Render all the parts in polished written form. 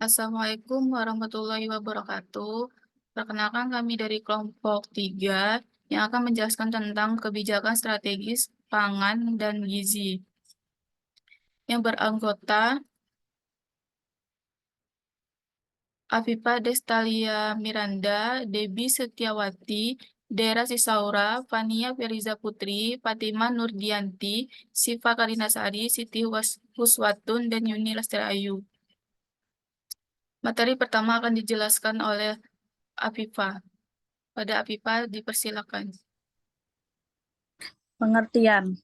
Assalamualaikum warahmatullahi wabarakatuh. Perkenalkan kami dari kelompok 3 yang akan menjelaskan tentang kebijakan strategis pangan dan gizi. Yang beranggota Afifa Destalia Miranda, Debbie Setiawati, Dera Sisaura, Fania Feriza Putri, Fatimah Nurdianti, Siva Karinasari, Siti Huswatun, dan Yuni Lestari Ayu. Materi pertama akan dijelaskan oleh Afifa. Pada Afifa dipersilakan. Pengertian.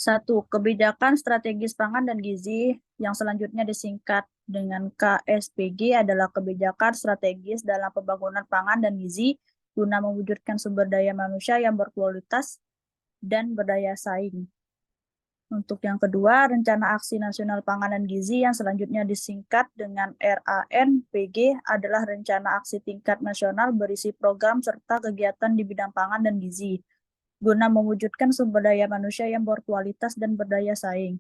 1. Kebijakan strategis pangan dan gizi yang selanjutnya disingkat dengan KSPG adalah kebijakan strategis dalam pembangunan pangan dan gizi guna mewujudkan sumber daya manusia yang berkualitas dan berdaya saing. Untuk yang kedua, Rencana Aksi Nasional Pangan dan Gizi yang selanjutnya disingkat dengan RANPG adalah rencana aksi tingkat nasional berisi program serta kegiatan di bidang pangan dan gizi guna mewujudkan sumber daya manusia yang berkualitas dan berdaya saing.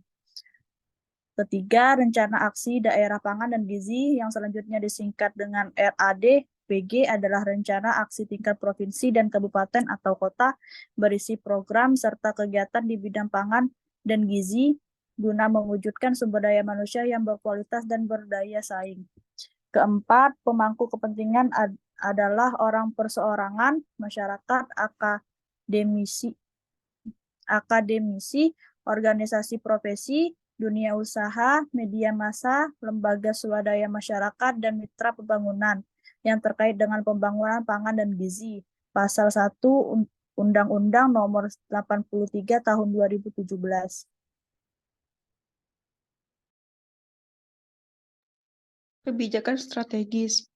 Ketiga, Rencana Aksi Daerah Pangan dan Gizi yang selanjutnya disingkat dengan RADPG adalah rencana aksi tingkat provinsi dan kabupaten atau kota berisi program serta kegiatan di bidang pangan dan gizi guna mewujudkan sumber daya manusia yang berkualitas dan berdaya saing. Keempat, pemangku kepentingan adalah orang perseorangan, masyarakat, akademisi, organisasi profesi, dunia usaha, media massa, lembaga swadaya masyarakat, dan mitra pembangunan yang terkait dengan pembangunan pangan dan gizi. Pasal 1 Undang-Undang Nomor 83 Tahun 2017. Kebijakan strategis.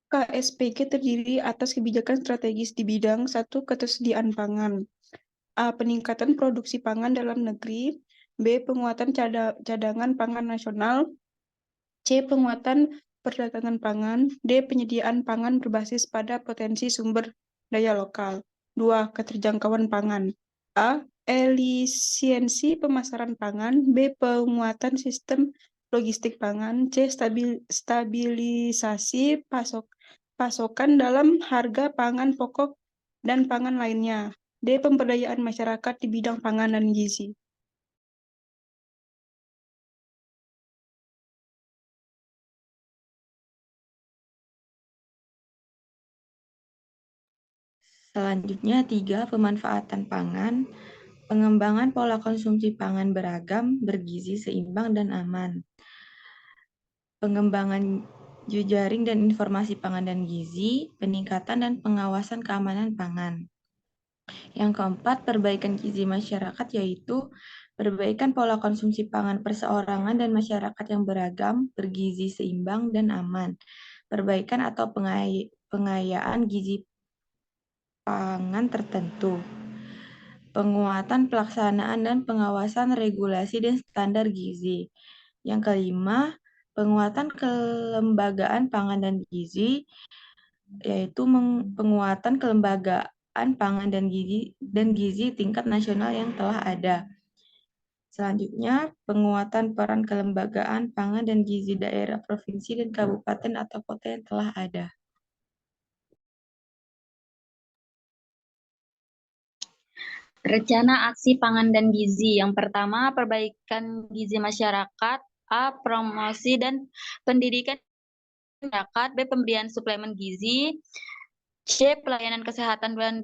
KSPG terdiri atas kebijakan strategis di bidang 1. Ketersediaan pangan. A. Peningkatan produksi pangan dalam negeri. B. Penguatan cadangan pangan nasional. C. Penguatan perdagangan pangan. D. Penyediaan pangan berbasis pada potensi sumber daya lokal. 2. Keterjangkauan pangan. A. Efisiensi pemasaran pangan. B. Penguatan sistem logistik pangan. C. Stabilisasi pasokan dalam harga pangan pokok dan pangan lainnya. D. Pemberdayaan masyarakat di bidang pangan dan gizi. Selanjutnya 3. Pemanfaatan pangan. Pengembangan pola konsumsi pangan beragam, bergizi, seimbang, dan aman. Pengembangan jejaring dan informasi pangan dan gizi, peningkatan dan pengawasan keamanan pangan. Yang keempat, perbaikan gizi masyarakat, yaitu perbaikan pola konsumsi pangan perseorangan dan masyarakat yang beragam, bergizi, seimbang, dan aman. Perbaikan atau pengayaan gizi pangan tertentu. Penguatan pelaksanaan dan pengawasan regulasi dan standar gizi. Yang kelima, penguatan kelembagaan pangan dan gizi, yaitu penguatan kelembagaan pangan dan gizi tingkat nasional yang telah ada. Selanjutnya, penguatan peran kelembagaan pangan dan gizi daerah, provinsi, dan kabupaten atau kota yang telah ada. Rencana Aksi Pangan dan Gizi. Yang pertama, perbaikan gizi masyarakat. A. Promosi dan pendidikan masyarakat. B. Pemberian suplemen gizi. C. Pelayanan kesehatan dan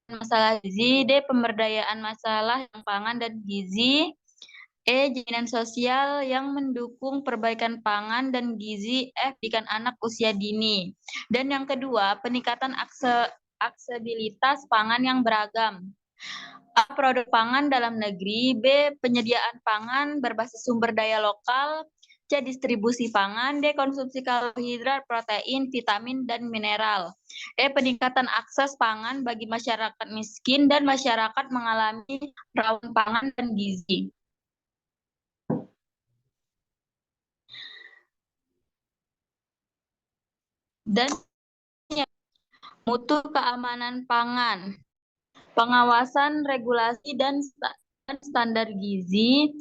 masalah gizi. D. Pemberdayaan masalah pangan dan gizi. E. Jaminan sosial yang mendukung perbaikan pangan dan gizi. F. Pendidikan anak usia dini. Dan yang kedua, peningkatan aksesibilitas pangan yang beragam. A. Produk pangan dalam negeri. B. Penyediaan pangan berbasis sumber daya lokal. C. Distribusi pangan. D. Konsumsi karbohidrat, protein, vitamin, dan mineral. E. Peningkatan akses pangan bagi masyarakat miskin dan masyarakat mengalami rawan pangan dan gizi. Dan mutu keamanan pangan, pengawasan regulasi dan standar gizi.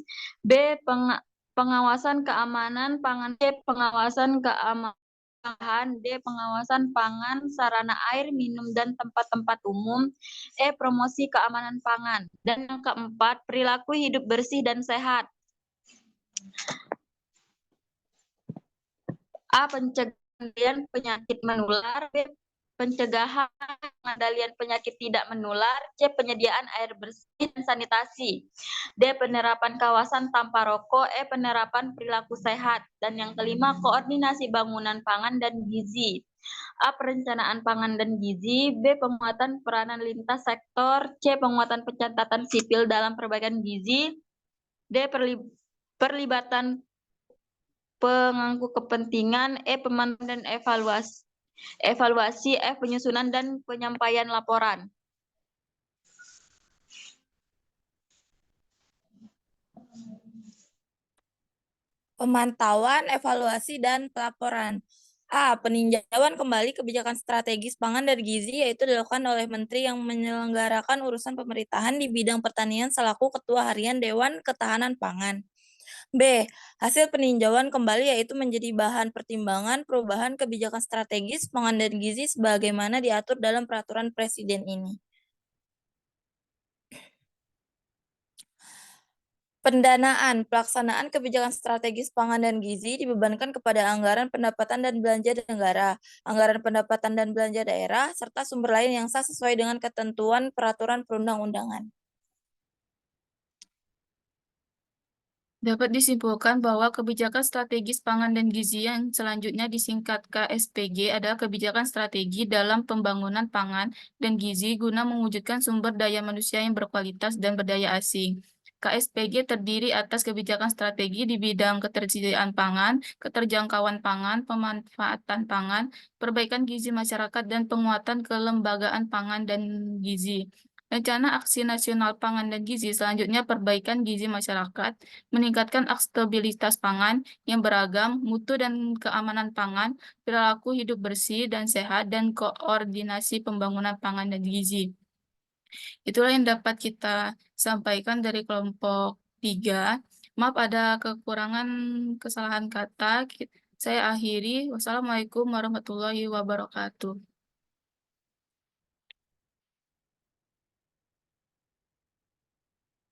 B. pengawasan keamanan pangan, C. Pengawasan keamanan, D. Pengawasan pangan, sarana air minum dan tempat-tempat umum, E. Promosi keamanan pangan. Dan yang keempat, perilaku hidup bersih dan sehat. A. Pencegahan penyakit menular, B. Pencegahan pengendalian penyakit tidak menular, C. Penyediaan air bersih dan sanitasi, D. Penerapan kawasan tanpa rokok, E. Penerapan perilaku sehat. Dan yang kelima, koordinasi bangunan pangan dan gizi. A. Perencanaan pangan dan gizi, B. Penguatan peranan lintas sektor, C. Penguatan pencatatan sipil dalam perbaikan gizi, D. Perlibatan pemangku kepentingan, E. Pemantauan dan evaluasi, F. Penyusunan dan penyampaian laporan. Pemantauan, evaluasi, dan pelaporan. A. Peninjauan kembali kebijakan strategis pangan dan gizi yaitu dilakukan oleh Menteri yang menyelenggarakan urusan pemerintahan di bidang pertanian selaku Ketua Harian Dewan Ketahanan Pangan. B. Hasil peninjauan kembali yaitu menjadi bahan pertimbangan perubahan kebijakan strategis pangan dan gizi sebagaimana diatur dalam peraturan Presiden ini. Pendanaan pelaksanaan kebijakan strategis pangan dan gizi dibebankan kepada anggaran pendapatan dan belanja negara, anggaran pendapatan dan belanja daerah, serta sumber lain yang sah sesuai dengan ketentuan peraturan perundang-undangan. Dapat disimpulkan bahwa kebijakan strategis pangan dan gizi yang selanjutnya disingkat KSPG adalah kebijakan strategi dalam pembangunan pangan dan gizi guna mewujudkan sumber daya manusia yang berkualitas dan berdaya asing. KSPG terdiri atas kebijakan strategi di bidang ketersediaan pangan, keterjangkauan pangan, pemanfaatan pangan, perbaikan gizi masyarakat, dan penguatan kelembagaan pangan dan gizi. Rencana Aksi Nasional Pangan dan Gizi selanjutnya perbaikan gizi masyarakat, meningkatkan stabilitas pangan yang beragam, mutu dan keamanan pangan, perilaku hidup bersih dan sehat, dan koordinasi pembangunan pangan dan gizi. Itulah yang dapat kita sampaikan dari kelompok 3. Maaf ada kekurangan kesalahan kata. Saya akhiri. Wassalamualaikum warahmatullahi wabarakatuh.